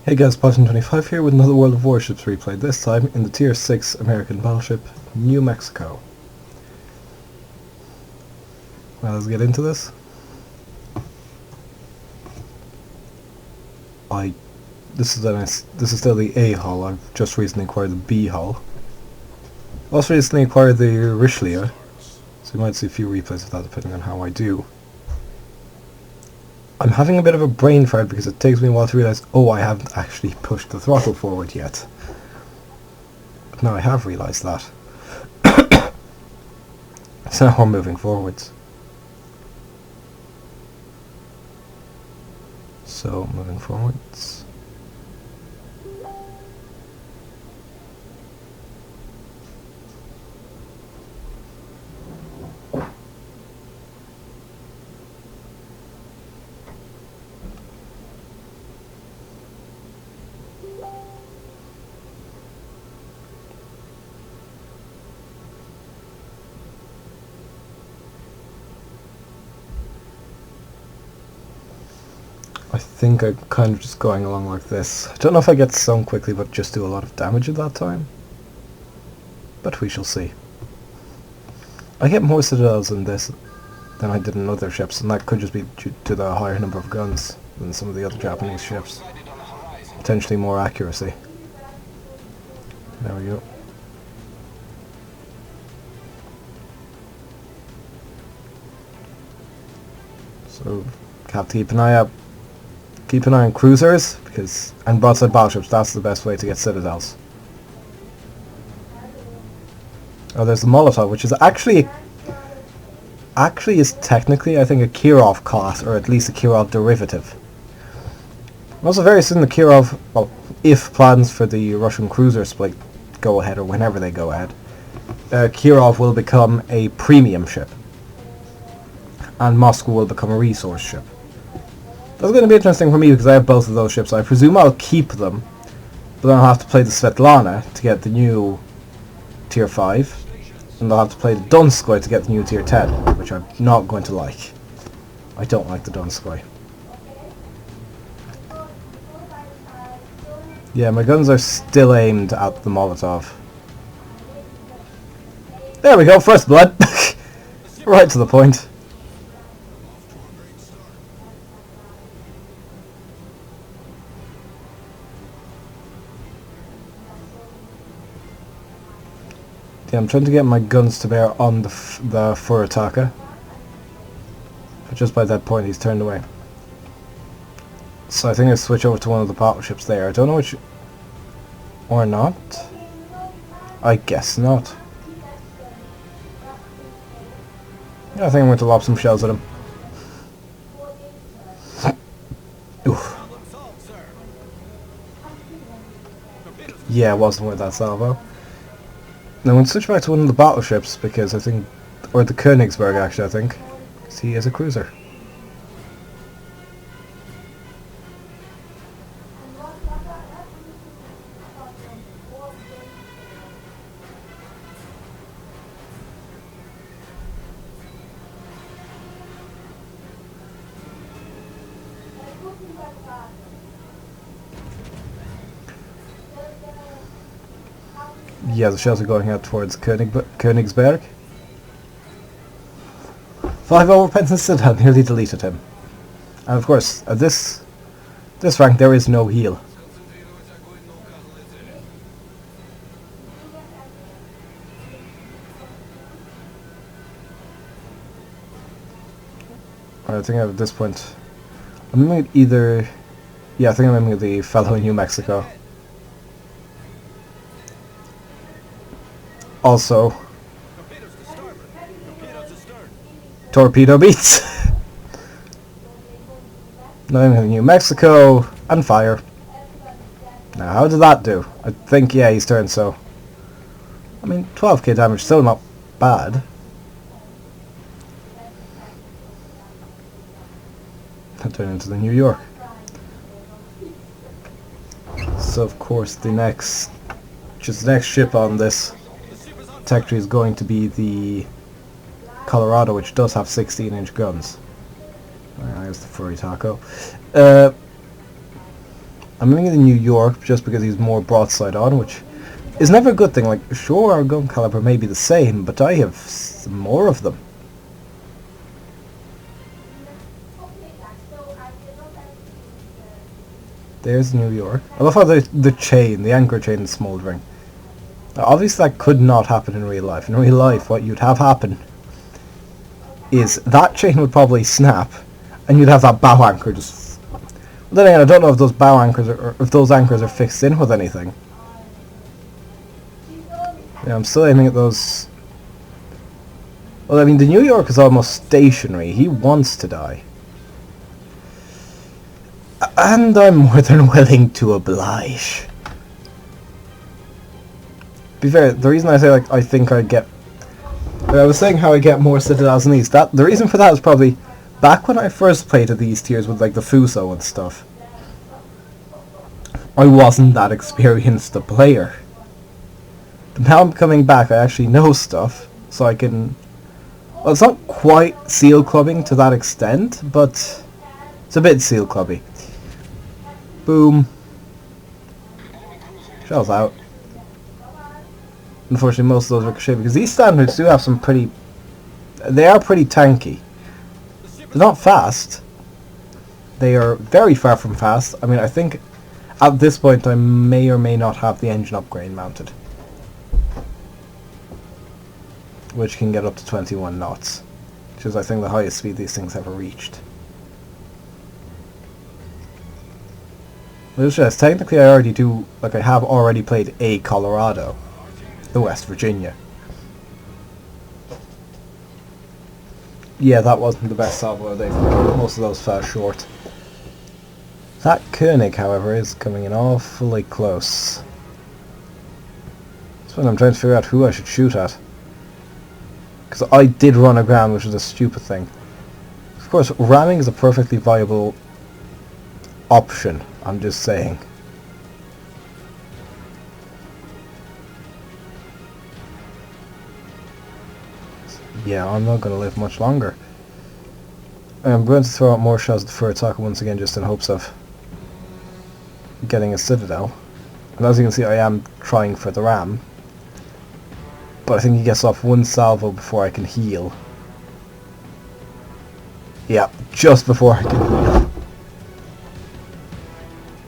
Hey guys, Bottom25 here with another World of Warships replay, this time in the Tier 6 American battleship, New Mexico. Well, let's get into this. This is still the A hull. I've just recently acquired the B hull. Also recently acquired the Richelieu, so you might see a few replays of that depending on how I do. I'm having a bit of a brain fart because it takes me a while to realise, oh, I haven't actually pushed the throttle forward yet. But now I have realised that. So now we're moving forwards. So, moving forwards. I think I'm kind of just going along like this. I don't know if I get sunk quickly, but just do a lot of damage at that time. But we shall see. I get more citadels in this than I did in other ships, and that could just be due to the higher number of guns than some of the other Japanese ships. Potentially more accuracy. There we go. So, have to keep an eye out. Keep an eye on cruisers, and broadside battleships. That's the best way to get citadels. Oh, there's the Molotov, which is actually is technically, I think, a Kirov class, or at least a Kirov derivative. Also, very soon the Kirov, well, if plans for the Russian cruiser split go ahead, or whenever they go ahead, Kirov will become a premium ship, and Moscow will become a resource ship. That's going to be interesting for me because I have both of those ships. I presume I'll keep them, but then I'll have to play the Svetlana to get the new Tier 5, and I'll have to play the Donskoy to get the new Tier 10, which I'm not going to like. I don't like the Donskoy. Yeah, my guns are still aimed at the Molotov. There we go, first blood! Right to the point. Yeah, I'm trying to get my guns to bear on the Furitaka. But just by that point he's turned away. So I think I switch over to one of the battleships there. I don't know which... or not? I guess not. Yeah, I think I'm going to lob some shells at him. Oof. Yeah, it wasn't with that salvo. Now I'm going to switch back to one of the battleships because I think... or the Königsberg actually, I think. Because he is a cruiser. Yeah, the shells are going out towards Königsberg. 5 overpens Citadel nearly deleted him. And of course, at this rank there is no heal. I think at this point I'm aiming at either... yeah, I think I'm aiming at the fellow in New Mexico. Also, torpedo beats. Now I'm in New Mexico and fire. Now, how did that do? I think, yeah, he's turned, so I mean, 12k damage, still not bad. I'll turn into the New York. So of course the next ship on this tech tree is going to be the Colorado, which does have 16-inch guns. There's the Furitaka. I'm moving to New York just because he's more broadside on, which is never a good thing. Like, sure, our gun caliber may be the same, but I have more of them. There's New York. I love how the anchor chain is smouldering. Now, obviously that could not happen in real life. In real life, what you'd have happen is that chain would probably snap, and you'd have that bow anchor just... Then again, I don't know if those bow anchors or if those anchors are fixed in with anything. Yeah, I'm still aiming at those... Well, I mean, the New York is almost stationary. He wants to die. And I'm more than willing to oblige. To be fair, the reason I say, like, I think I'd get... I was saying how I get more citadels in these. The reason for that is probably back when I first played at these tiers with, like, the Fuso and stuff. I wasn't that experienced a player. But now I'm coming back, I actually know stuff, so I can... Well, it's not quite seal clubbing to that extent, but it's a bit seal clubby. Boom. Shells out. Unfortunately, most of those ricochet because these standards do have some pretty... They are pretty tanky. They're not fast. They are very far from fast. I mean, I think at this point I may or may not have the engine upgrade mounted, which can get up to 21 knots, which is, I think, the highest speed these things ever reached. Which is, technically I already do, like, I have already played a Colorado, the West Virginia. Yeah, that wasn't the best salvo. Most of those fell short. That Koenig, however, is coming in awfully close. That's when I'm trying to figure out who I should shoot at. Because I did run aground, which is a stupid thing. Of course, ramming is a perfectly viable option, I'm just saying. Yeah, I'm not going to live much longer. I'm going to throw out more shells for attack once again, just in hopes of getting a citadel. And as you can see, I am trying for the ram. But I think he gets off one salvo before I can heal. Yeah, just before I can heal.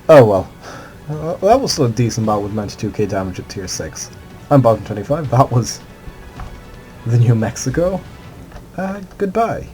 Oh well. That was still a decent bout with 92k damage at tier 6. I'm bottom 25. That was the New Mexico. Goodbye.